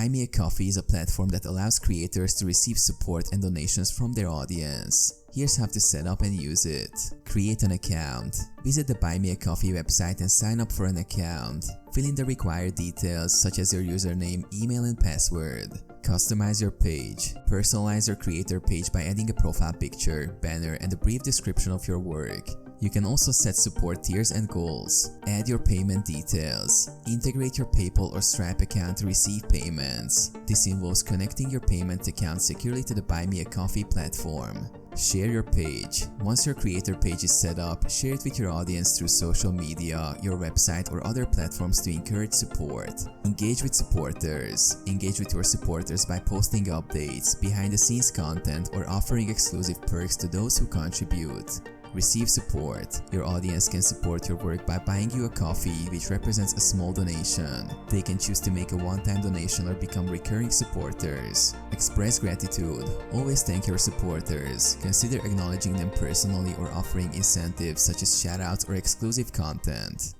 Buy Me a Coffee is a platform that allows creators to receive support and donations from their audience. Here's how to set up and use it. Create an account. Visit the Buy Me a Coffee website and sign up for an account. Fill in the required details such as your username, email, and password. Customize your page. Personalize your creator page by adding a profile picture, banner, and a brief description of your work. You can also set support tiers and goals. Add your payment details. Integrate your PayPal or Stripe account to receive payments. This involves connecting your payment account securely to the Buy Me a Coffee platform. Share your page. Once your creator page is set up, share it with your audience through social media, your website, or other platforms to encourage support. Engage with supporters. Engage with your supporters by posting updates, behind-the-scenes content, or offering exclusive perks to those who contribute. Receive support. Your audience can support your work by buying you a coffee, which represents a small donation. They can choose to make a one-time donation or become recurring supporters. Express gratitude. Always thank your supporters. Consider acknowledging them personally or offering incentives such as shoutouts or exclusive content.